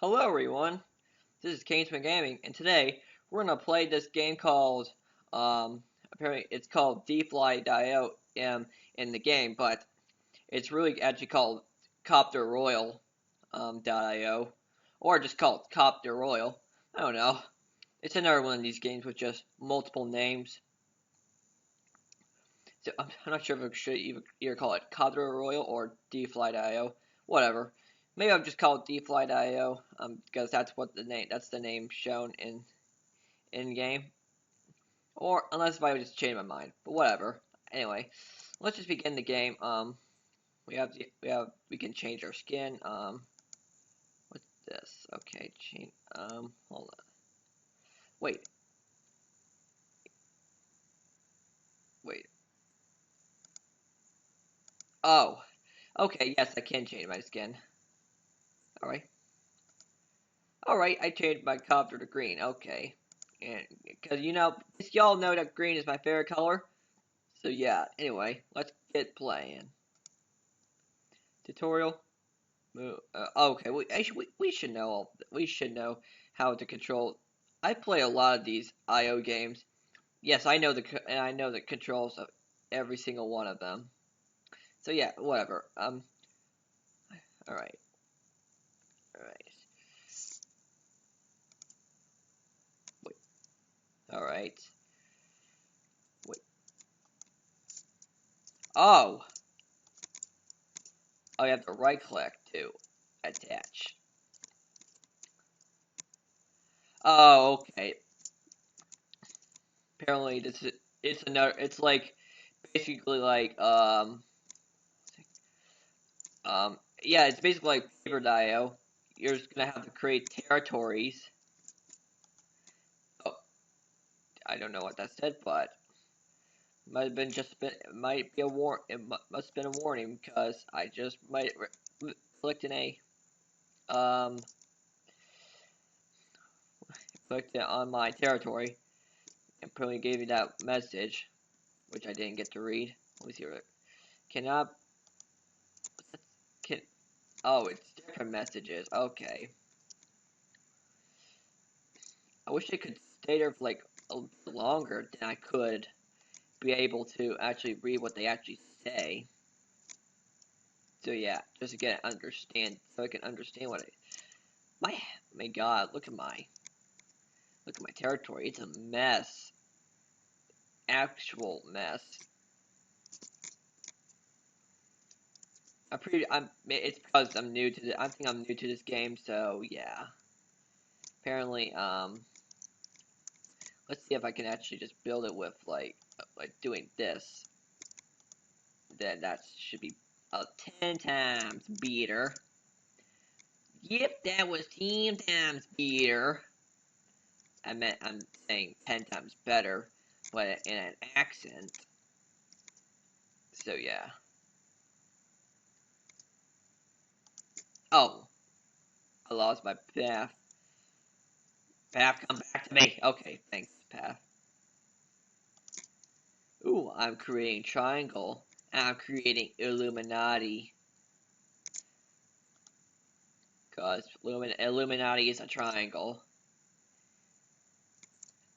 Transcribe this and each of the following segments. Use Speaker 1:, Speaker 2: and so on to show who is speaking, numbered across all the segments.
Speaker 1: Hello everyone, this is Kingsman Gaming, and today we're gonna play this game called, apparently it's called Defly.io in the game, but it's really actually called Copter Royal, .io, or just called Copter Royal. I don't know. It's another one of these games with just multiple names. So I'm not sure if I should either call it Copter Royal or Defly.io. Whatever. Maybe I'll just call it Defly.io, because that's the name shown in game. Or unless if I would just change my mind, but whatever. Anyway, let's just begin the game. We can change our skin. What's this? Okay, change. Hold on. Wait, wait. Oh, okay. Yes, I can change my skin. All right. All right. I changed my copter to green. Okay. And because y'all know that green is my favorite color. So yeah. Anyway, let's get playing. Tutorial. Okay, we should know how to control. I play a lot of these IO games. Yes, I know the controls of every single one of them. So yeah, whatever. All right, all right, wait, all right, wait. Oh, I have to right click to attach. Oh, okay. Apparently, it's another. It's like basically like yeah, it's basically like paper.io. You're just gonna have to create territories. Oh, I don't know what that said, but might have been just been it might be a must have been a warning because I just might clicked in a um clicked it on my territory and probably gave you that message, which I didn't get to read. Let me see. Cannot can oh it's different messages. Okay. I wish I could stay there for like a bit longer than I could be able to actually read what they actually say. So yeah, just to get understand, so I can understand what I. My God, look at my territory. It's a mess, actual mess. It's because I'm new to the. I think I'm new to this game, so yeah. Apparently, let's see if I can actually just build it with like doing this. Then that should be a 10 times beater. Yep, that was 10 times beater. I'm saying 10 times better, but in an accent. So yeah. Oh, I lost my path. Path, come back to me. Okay, thanks, Path. Ooh, I'm creating triangle. I'm creating Illuminati. Cause Illuminati is a triangle.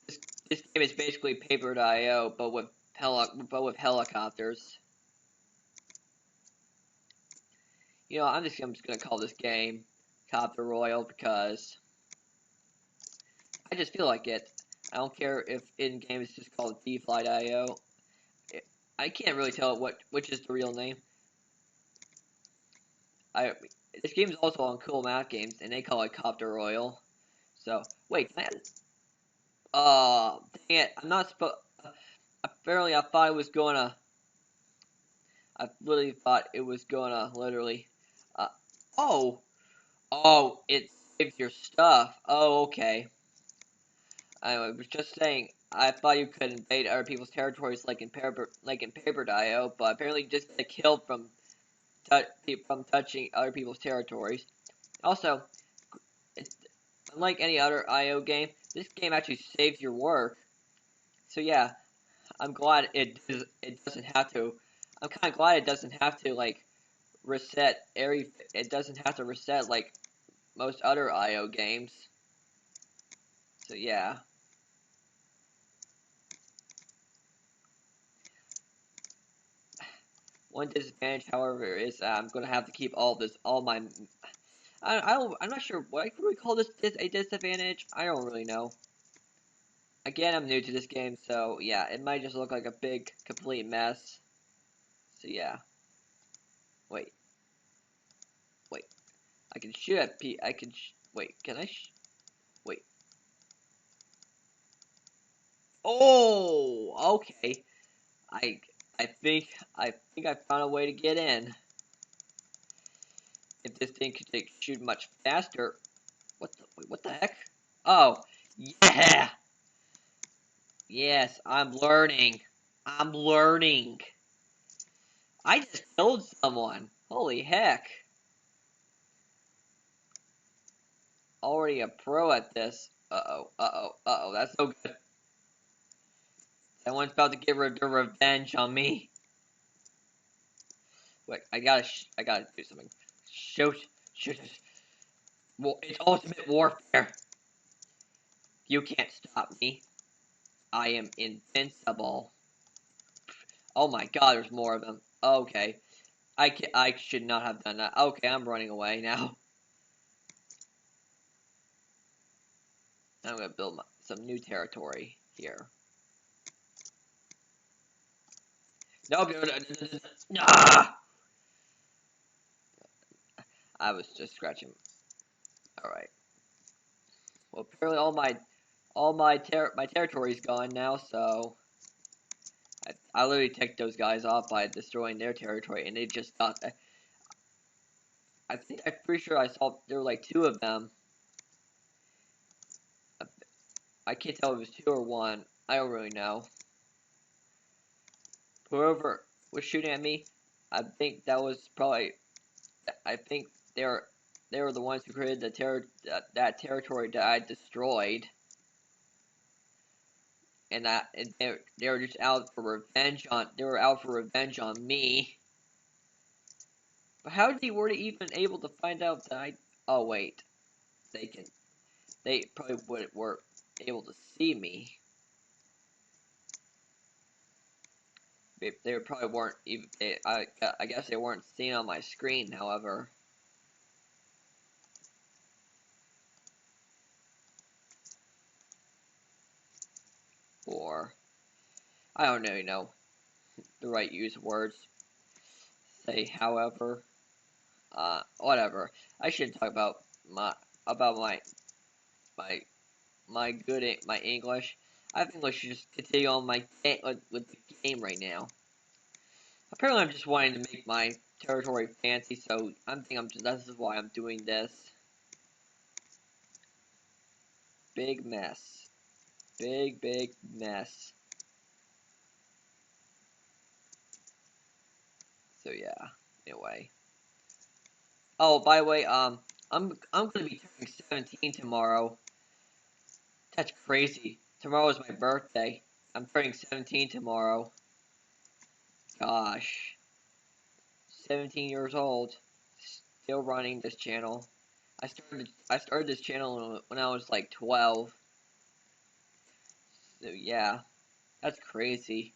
Speaker 1: This, this game is basically paper.io, but with helicopters. I'm just gonna call this game Copter Royal because I just feel like it. I don't care if in game it's just called Defly.io. I can't really tell which is the real name. I This game is also on Cool Math Games, and they call it Copter Royal. So wait, can dang it! I'm not supposed. Apparently, I thought it was gonna. I literally thought it was gonna literally. Uh, oh, oh, it saves your stuff. Oh, okay. I was just saying. I thought you could invade other people's territories like in paper.io, but apparently you just get killed from touching other people's territories. Also, it's, unlike any other IO game, this game actually saves your work. So yeah, I'm glad it doesn't have to. I'm kind of glad it doesn't have to like reset every. It doesn't have to reset like most other IO games. So yeah. One disadvantage, however, is I'm gonna have to keep all my. I'm not sure what do we call this a disadvantage. I don't really know. Again, I'm new to this game, so yeah, it might just look like a big complete mess. So yeah. Wait. Wait. I can shoot at P. I can. Wait. Can I? Wait. Oh. Okay. I. I think I found a way to get in. If this thing could shoot much faster. What the heck? Oh. Yeah. Yes. I'm learning. I'm learning. I just killed someone. Holy heck. Already a pro at this. Uh-oh. Uh-oh. Uh-oh. That's so good. Someone's about to get their revenge on me. Wait, I gotta do something. Shoot. Shoot. Well, it's ultimate warfare. You can't stop me. I am invincible. Oh my god, there's more of them. Okay. I should not have done that. Okay, I'm running away now. I'm gonna build some new territory here. No, ah! I was just scratching. All right. Well, apparently my territory's gone now, so I literally ticked those guys off by destroying their territory, and they just got. I'm pretty sure I saw there were like two of them. I can't tell if it was two or one. I don't really know. Whoever was shooting at me, I think that was probably. I think they were the ones who created that territory that I destroyed, and they were just out for revenge on. They were out for revenge on me. But how were they even able to find out that I? Oh wait, they probably were able to see me. They probably weren't even. I guess they weren't seen on my screen. However, or I don't really know the right use of words. Say, however, whatever. I shouldn't talk about my about my my English. I think I should just continue on with the game right now. Apparently, I'm just wanting to make my territory fancy, so this is why I'm doing this. Big mess. Big mess. So yeah. Anyway. Oh, by the way, I'm gonna be turning 17 tomorrow. That's crazy. Tomorrow is my birthday. I'm turning 17 tomorrow. Gosh. 17 years old. Still running this channel. I started this channel when I was like 12. So yeah, that's crazy.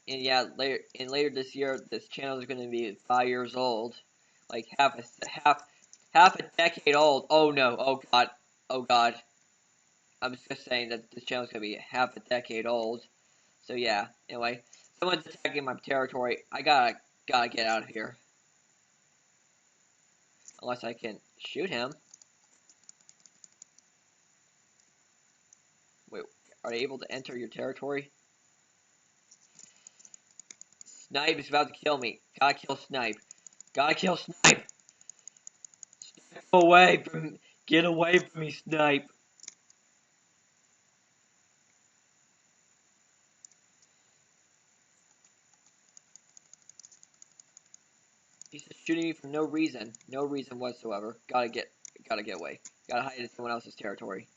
Speaker 1: And yeah, later this year, this channel is going to be 5 years old, like half a decade old. Oh no! Oh god! Oh god! I'm just saying that this channel is going to be half a decade old. So yeah. Anyway, someone's attacking my territory. I gotta get out of here. Unless I can shoot him. Wait, are they able to enter your territory? Snipe is about to kill me. Gotta kill Snipe. Gotta kill Snipe! Get away from me, Snipe! He's just shooting me for no reason. No reason whatsoever. Gotta get away. Gotta hide in someone else's territory.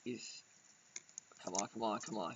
Speaker 1: He's... Come on.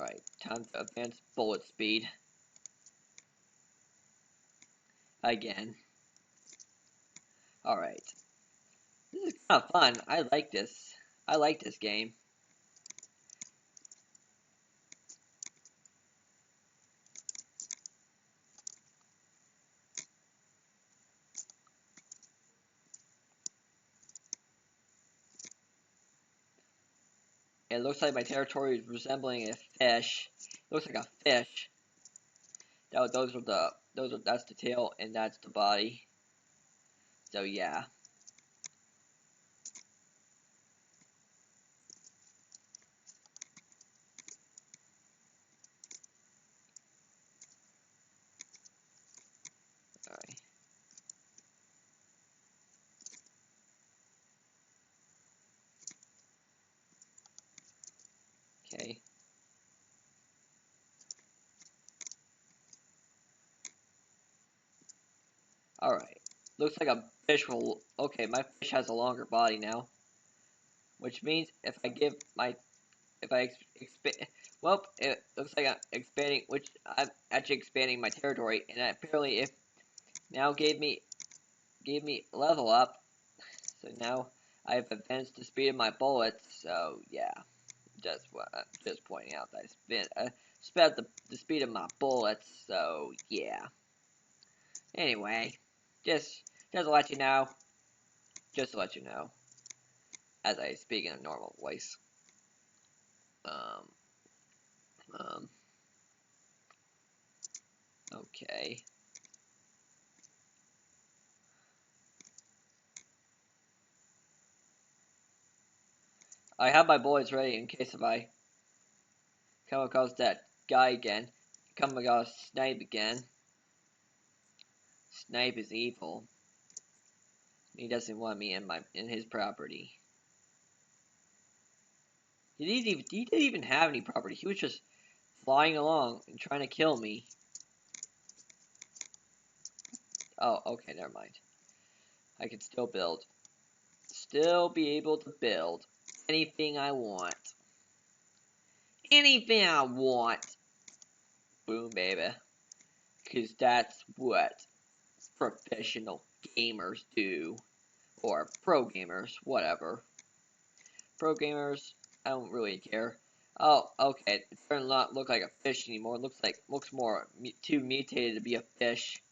Speaker 1: Alright, time to advance bullet speed. Again. Alright. This is kind of fun. I like this. I like this game. It looks like my territory is resembling a fish. It looks like a fish. That's the tail and that's the body. So yeah. Alright. Okay. Alright. Looks like a fish will... Okay, my fish has a longer body now. Which means if I give my... If I expand... Well, it looks like I'm expanding... Which I'm actually expanding my territory. And apparently it now gave me level up. So now I've advanced the speed of my bullets. So yeah. Just pointing out that I sped the speed of my bullets. So yeah. Anyway. Just to let you know. Just to let you know. As I speak in a normal voice. Okay. I have my bullets ready in case if I come across that guy again. Come across Snipe again. Snipe is evil. He doesn't want me in his property. He didn't even have any property. He was just flying along and trying to kill me. Oh, okay, never mind. I can still build. Still be able to build anything I want. Anything I want. Boom, baby. Because that's what professional gamers do. Or pro gamers, whatever. Pro gamers, I don't really care. Oh, okay. It doesn't not look like a fish anymore. It looks more too mutated to be a fish.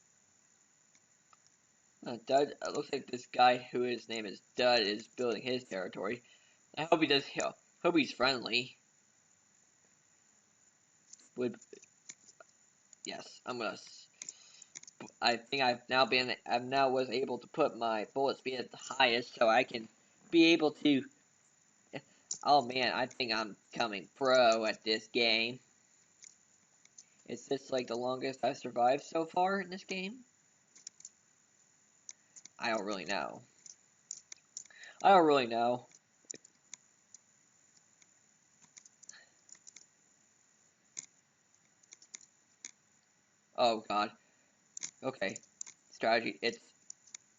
Speaker 1: Dud. It looks like this guy who his name is Dud is building his territory. I hope he does. Hope he's friendly. Yes, I'm gonna. I think I've now was able to put my bullet speed at the highest, so I can be able to. Oh man, I think I'm becoming pro at this game. Is this like the longest I've survived so far in this game? I don't really know. I don't really know. Oh god. Okay. Strategy. It's.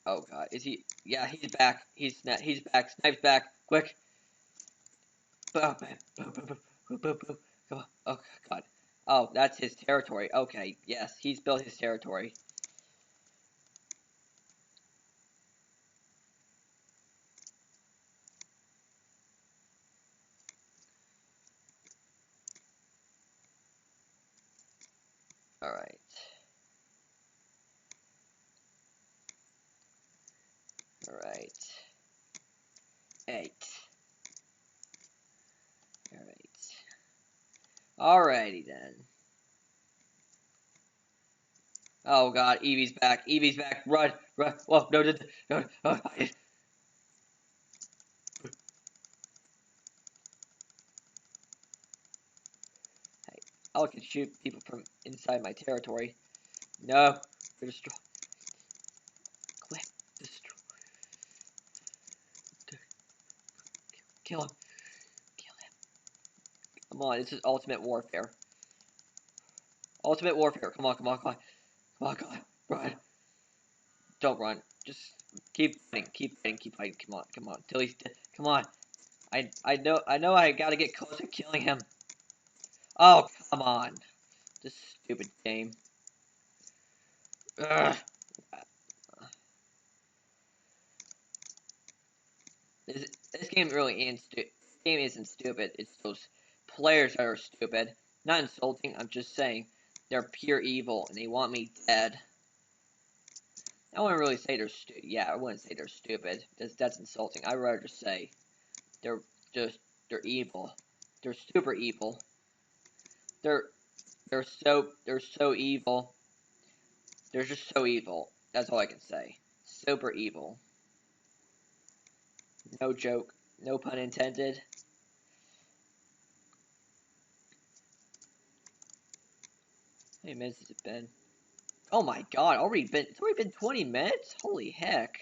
Speaker 1: Oh god. Is he? Yeah, he's back. He's back. Snipe's back. Quick. Boom, boom, boom, boom, boom, boom. Come on. Oh god. Oh, that's his territory. Okay. Yes, he's built his territory. All right. All right. 8. All right. Alrighty then. Oh god, Evie's back. Evie's back. Run, run. Whoa, no, no, no. Oh, hey, I can shoot people from inside my territory. No, destroy. Quick, destroy. Kill him. Kill him. Come on, this is ultimate warfare. Ultimate warfare. Come on, come on, come on. Come on, come on. Run. Don't run. Just keep fighting. Keep fighting. Keep fighting. Come on, come on. Till he's dead. Come on. I know I gotta get close to killing him. Oh, come on. This stupid game. Ugh. This game really ain't stupid. This game isn't stupid. It's those players that are stupid. Not insulting. I'm just saying they're pure evil and they want me dead. I wouldn't really say they're stupid. Yeah, I wouldn't say they're stupid. That's insulting. I'd rather just say they're just they're evil. They're super evil. They're they're so evil. They're just so evil. That's all I can say. Super evil. No joke. No pun intended. How many minutes has it been? Oh my god, it's already been 20 minutes? Holy heck.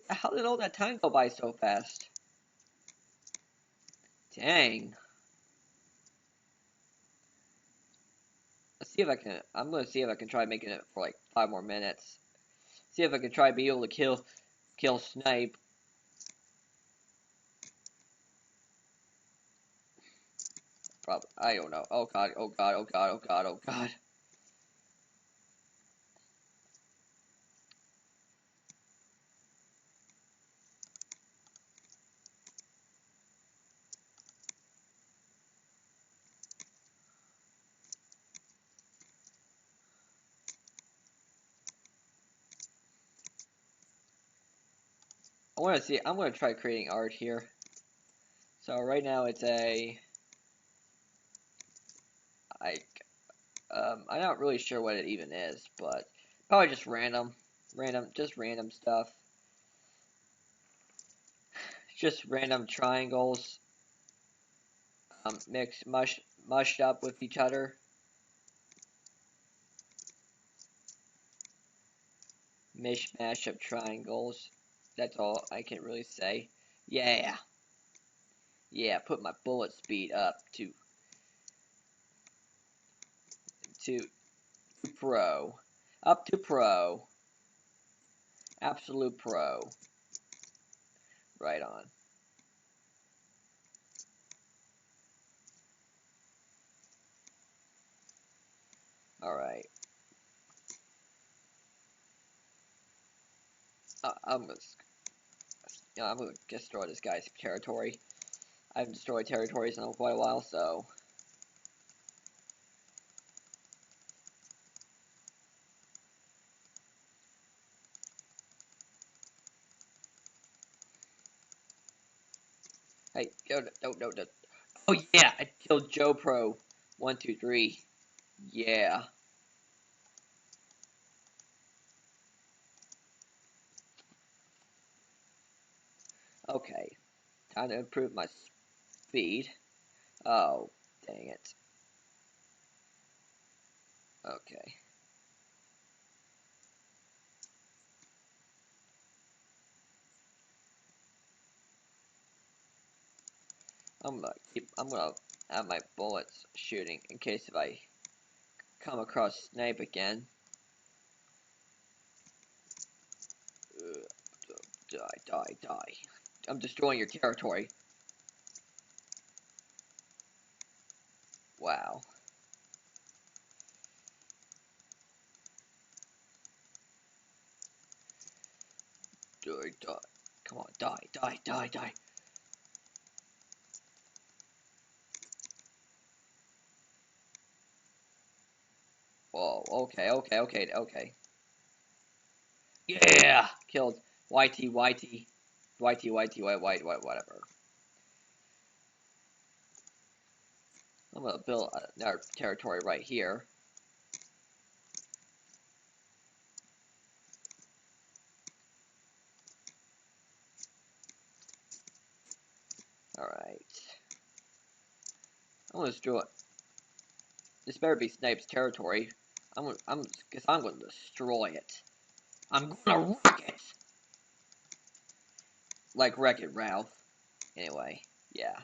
Speaker 1: How did all that time go by so fast? Dang. I'm gonna see if I can try making it for like 5 more minutes. See if I can try be able to kill Snipe. Probably, I don't know. Oh god, oh god, oh god, oh god, oh god. I'm gonna try creating art here. So right now it's I'm not really sure what it even is, but probably just just random stuff. Just random triangles, mushed up with each other. Mishmash of triangles. That's all I can really say. Yeah. Yeah, put my bullet speed up to pro. Up to pro. Absolute pro. Right on. Alright. I'm gonna destroy this guy's territory. I haven't destroyed territories in quite a while, so hey, no. Oh yeah, I killed Joe Pro. 1, 2, 3. Yeah. Okay. Time to improve my speed. Oh, dang it. Okay. I'm gonna have my bullets shooting in case if I come across Snipe again. Die. I'm destroying your territory. Wow. Die. Come on, die. Whoa, okay. Yeah! Killed YT, whatever. I'm gonna build another territory right here. Alright. I'm gonna destroy it. This better be Snipe's territory. I'm gonna destroy it. I'm gonna wreck it! Like Wreck-It Ralph. Anyway, yeah.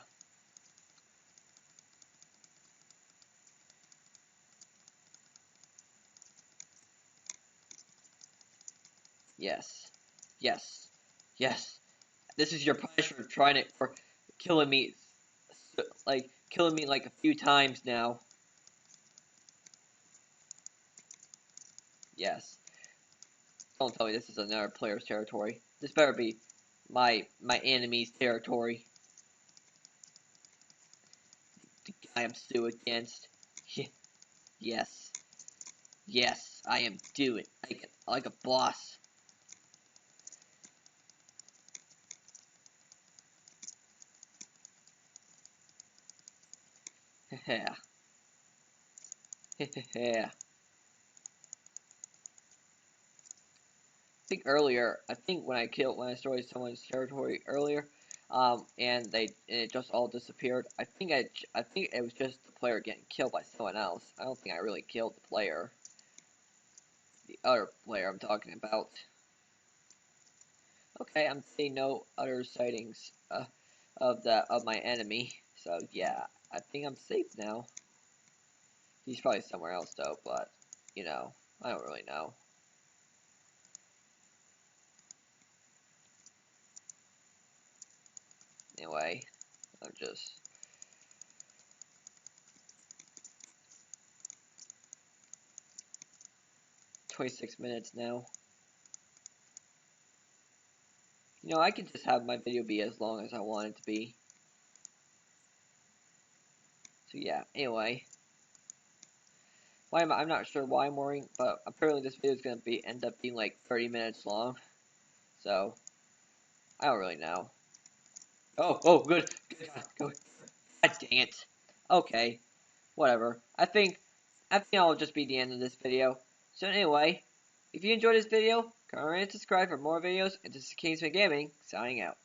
Speaker 1: Yes. Yes. Yes. This is your punishment for killing me, like, killing me like a few times now. Yes. Don't tell me this is another player's territory. This better be my enemy's territory. The guy I'm still against. Yes. Yes, I am doing like a boss. Yeah. Yeah. I think when I destroyed someone's territory earlier, and it just all disappeared. I think it was just the player getting killed by someone else. I don't think I really killed the player, the other player I'm talking about. Okay, I'm seeing no other sightings of my enemy. So yeah, I think I'm safe now. He's probably somewhere else though, but you know, I don't really know. Anyway, I'm just 26 minutes now. You know, I could just have my video be as long as I want it to be. So yeah, anyway. I'm not sure why I'm worrying, but apparently this video is gonna end up being like 30 minutes long. So I don't really know. Oh, good. Good. God dang it. Okay, whatever. I think that'll just be the end of this video. So anyway, if you enjoyed this video, comment and subscribe for more videos, and this is Kingsman Gaming, signing out.